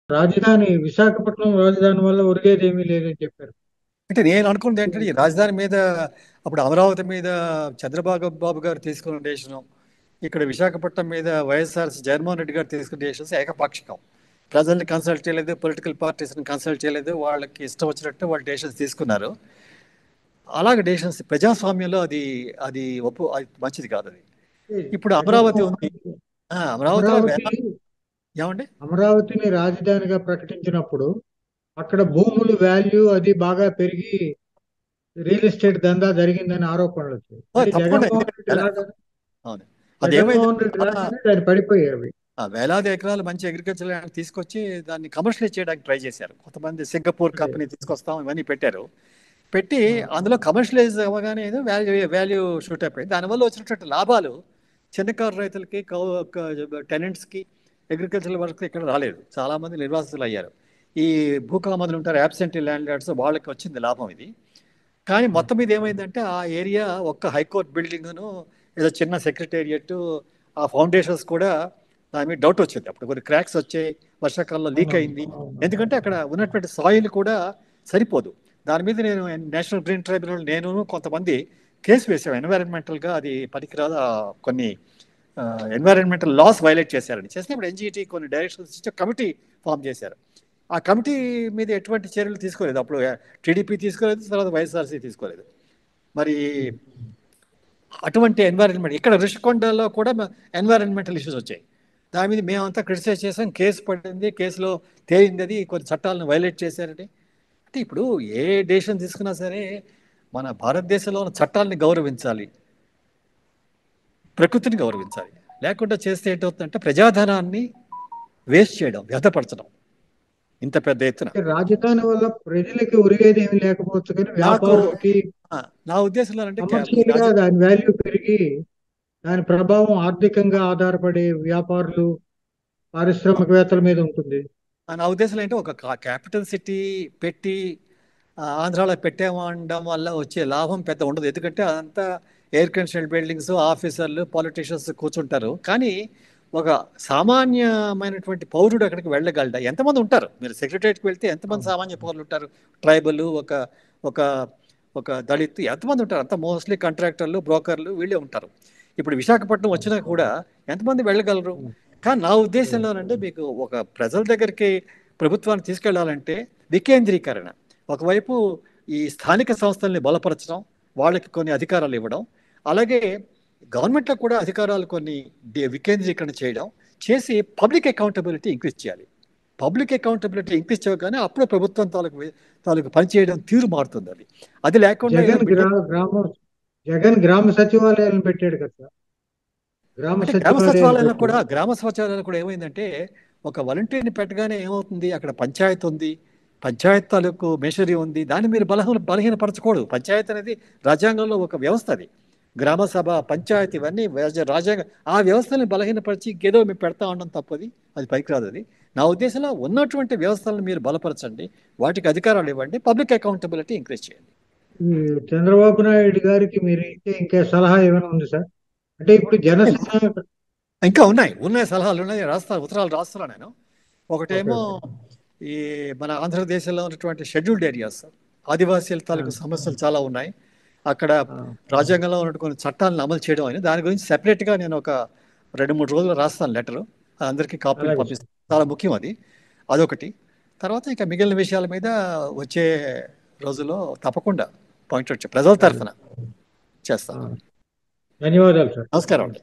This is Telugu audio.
రాజధాని విశాఖపట్నం రాజధాని వల్ల ఒరిగేది ఏమీ లేదని చెప్పారు. అంటే నేను అనుకున్నది ఏంటంటే ఈ రాజధాని మీద అప్పుడు అమరావతి మీద చంద్రబాబు బాబు గారు తీసుకున్న డెసిషన్, ఇక్కడ విశాఖపట్నం మీద వైఎస్ఆర్ జగన్మోహన్ రెడ్డి గారు తీసుకున్న డెసిషన్స్ ఏకపాక్షికం. ప్రజల్ని కన్సల్ట్ చేయలేదు, పొలిటికల్ పార్టీస్ని కన్సల్ట్ చేయలేదు, వాళ్ళకి ఇష్టం వచ్చినట్టు వాళ్ళు డెసిషన్స్ తీసుకున్నారు. అలాగే డెసిషన్స్ ప్రజాస్వామ్యంలో అది అది అది మంచిది కాదు. అది ఇప్పుడు అమరావతి ఉంది. ప్రజాస్వామ్యం అమరావతిలో అమరావతి ఏమండి అమరావతిని రాజధానిగా ప్రకటించినప్పుడు అక్కడ భూములు వాల్యూ అది బాగా పెరిగి రియల్ ఎస్టేట్ దందా జరిగిందని ఆరోపణలు వచ్చాయి. అంటే తప్పకుండా, జగన్మోహన్ ఎందుకంటే రెడ్డి రాగానే అవును, జగన్మోహన్ రెడ్డి రాగానే దాన్ని పడిపోయాయి అవి. వేలాది ఎకరాలు మంచి అగ్రికల్చర్ ల్యాండ్ తీసుకొచ్చి దాన్ని కమర్షియలైజ్ చేయడానికి ట్రై చేశారు. కొంతమంది సింగపూర్ అదే. కంపెనీ తీసుకొస్తాం ఇవన్నీ పెట్టారు. పెట్టి ఆ, అందులో కమర్షియలైజ్ అవ్వగానే ఏదో వాల్యూ షూట్ అయిపోయింది. దానివల్ల వచ్చినటువంటి లాభాలు చిన్నకారు రైతులకి, టెనెంట్స్కి, అగ్రికల్చర్ వర్క్కి ఇక్కడ రాలేదు. చాలామంది నిర్వాసితులు అయ్యారు. ఈ భూకామందులు ఉంటారు, యాబ్సెంటీ ల్యాండ్ లార్డ్స్, వాళ్ళకి వచ్చింది లాభం ఇది. కానీ ఆ, మొత్తం మీద ఏమైందంటే ఆ ఏరియా ఒక్క హైకోర్టు బిల్డింగ్ను, ఏదో చిన్న సెక్రటేరియట్, ఆ ఫౌండేషన్స్ కూడా దాని మీద డౌట్ వచ్చింది. అప్పుడు కొన్ని క్రాక్స్ వచ్చాయి, వర్షాకాలంలో లీక్ అవునవును, అయింది. అవునవును. ఎందుకంటే అక్కడ ఉన్నటువంటి సాయిల్ కూడా సరిపోదు. దాని మీద నేను నేషనల్ గ్రీన్ ట్రైబ్యునల్ నేను కొంతమంది కేసు వేసాం. ఎన్వైరన్మెంటల్గా అది పనికిరాదు, కొన్ని ఎన్వైరన్మెంటల్ లాస్ వైలేట్ చేశారని చేస్తే ఇప్పుడు ఎన్జిటి కొన్ని డైరెక్షన్స్ ఇచ్చి కమిటీ ఫామ్ చేశారు. ఆ కమిటీ మీద ఎటువంటి చర్యలు తీసుకోలేదు. అప్పుడు టీడీపీ తీసుకోలేదు, తర్వాత వైఎస్ఆర్సీ తీసుకోలేదు. మరి అటువంటి ఎన్వైరన్మెంట్ ఇక్కడ ఋషికొండలో కూడా ఎన్వైరన్మెంటల్ ఇష్యూస్ వచ్చాయి. దాని మీద మేమంతా క్రిటిసైజ్ చేసాం, కేసు పడింది, కేసులో తేలింది అది కొన్ని చట్టాలను వైలేట్ చేశారని. అంటే ఇప్పుడు ఏ డెసిషన్ తీసుకున్నా సరే మన భారతదేశంలో ఉన్న చట్టాలని గౌరవించాలి, ప్రకృతిని గౌరవించాలి. లేకుండా చేస్తే ఏంటవుతుందంటే ప్రజాధనాన్ని వేస్ట్ చేయడం, వ్యర్థపరచడం ఇంత పెద్ద ఎత్తున. అంటే రాజధాని వల్ల ప్రజలకి ఒరిగేది ఏమీ లేకపోవచ్చు, కానీ నాకు వ్యాపారులకి నా ఉద్దేశంలో అంటే ఈ కమర్షియల్ గా దాని వాల్యూ పెరిగి దాని ప్రభావం ఆర్థికంగా ఆధారపడే వ్యాపారులు పారిశ్రామికవేత్తల మీద ఉంటుంది. నా ఉద్దేశంలో ఏంటంటే ఒక క్యాపిటల్ సిటీ పెట్టి ఆంధ్రాలో పెట్టామనడం వల్ల వచ్చే లాభం పెద్ద ఉండదు. ఎందుకంటే అదంతా ఎయిర్ కండిషనల్ బిల్డింగ్స్, ఆఫీసర్లు, పాలిటీషియన్స్ కూర్చుంటారు. కానీ ఒక సామాన్యమైనటువంటి పౌరుడు అక్కడికి వెళ్ళగలడా? ఎంతమంది ఉంటారు? మీరు సెక్రటరియట్కి వెళ్తే ఎంతమంది అవును. సామాన్య పౌరులు ఉంటారు? ట్రైబల్, ఒక ఒక ఒక దళిత్, ఎంతమంది ఉంటారు? అంతా మోస్ట్లీ కాంట్రాక్టర్లు, బ్రోకర్లు వీళ్ళే ఉంటారు. ఇప్పుడు విశాఖపట్నం వచ్చినా కూడా ఎంతమంది వెళ్ళగలరు? అవును. కానీ నా ఉద్దేశంలోనంటే మీకు ఒక ప్రజల దగ్గరికి ప్రభుత్వాన్ని తీసుకెళ్లాలంటే వికేంద్రీకరణ. ఒకవైపు ఈ స్థానిక సంస్థల్ని బలపరచడం, వాళ్ళకి కొన్ని అధికారాలు ఇవ్వడం, అలాగే గవర్నమెంట్లో కూడా అధికారాలు కొన్ని వికేంద్రీకరణ చేయడం చేసి పబ్లిక్ అకౌంటబిలిటీ ఇంక్రీజ్ చేయాలి. పబ్లిక్ అకౌంటబిలిటీ ఇంక్రీజ్ చేయగానే అప్పుడు ప్రభుత్వం తాలూకు పనిచేయడం తీరు మారుతుంది. అది అది లేకుండా ఏదో జగన్ బిల్డింగ్ జగన్ గ్రామ సచివాలయాలను పెట్టాడు కదా. గ్రామ అంటే సచివాలయాలు పెట్టి గ్రామ సచివాలయాలు కూడా ఏమైందంటే ఒక వాలంటీర్ని పెట్టగానే ఏమవుతుంది, అక్కడ పంచాయతీ ఉంది, పంచాయత్ తాలూకు మెషరీ ఉంది, దాన్ని మీరు బలహీనపరచకూడదు. పంచాయతీ అనేది రాజ్యాంగంలో ఒక వ్యవస్థ. అది గ్రామ సభ, పంచాయతీ ఇవన్నీ రాజ్యాంగ ఆ వ్యవస్థని బలహీనపరిచి ఇంకేదో మేము పెడతా ఉండడం తప్పది, అది పనికిరాదు. అది నా ఉద్దేశంలో ఉన్నటువంటి వ్యవస్థలను మీరు బలపరచండి, వాటికి అధికారాలు ఇవ్వండి, పబ్లిక్ అకౌంటబిలిటీ ఇంక్రీజ్ చేయండి. ఈ చంద్రబాబు నాయుడు గారికి మీరు ఇచ్చే ఇంకా సలహా ఏమైనా ఉంది సార్? అంటే ఇప్పుడు జనసేన. ఇంకా ఉన్నాయి సలహాలు ఉన్నాయి, ఉత్తరాలు రాస్తున్నాను నేను. ఓకే, ఒకటేమో ఓకే. ఈ మన ఆంధ్రదేశంలో ఉన్నటువంటి షెడ్యూల్డ్ ఏరియాస్, ఆదివాసీల ఆ, తాలూకు సమస్యలు చాలా ఉన్నాయి. అక్కడ ఆ, రాజ్యాంగంలో ఉన్న కొన్ని చట్టాలను అమలు చేయడం అని దాని గురించి సెపరేట్గా నేను ఒక 2-3 రోజులు రాస్తాను లెటరు, అందరికీ కాపీలు అలాగే సార్. పంపిస్తాను. చాలా ముఖ్యం అది, అదొకటి. తర్వాత ఇంకా మిగిలిన విషయాల మీద వచ్చే రోజుల్లో తప్పకుండా పాయింట్ అవుట్ ప్రజల అలాగే. తరఫున ఆ, చేస్తాను. ధన్యవాదాలు సార్. నమస్కారం అండి.